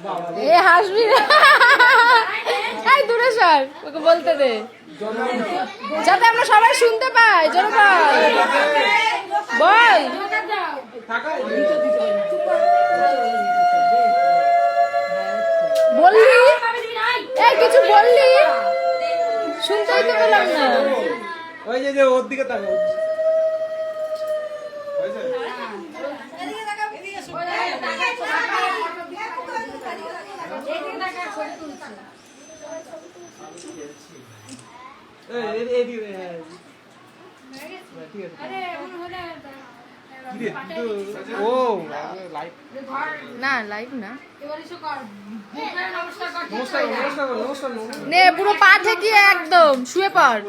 এ হাসবি না, এই দূরে সর, ওকে বলতে দে যাতে আমরা সবাই শুনতে পাই। জোরে বল, বললি এই কিছু বললি, শুনতেই তো পেলাম না। ওই যে ওর দিকে তাকাও। না লাইভ না, নে পুরো পা থেকে একদম শুয়ে পড়।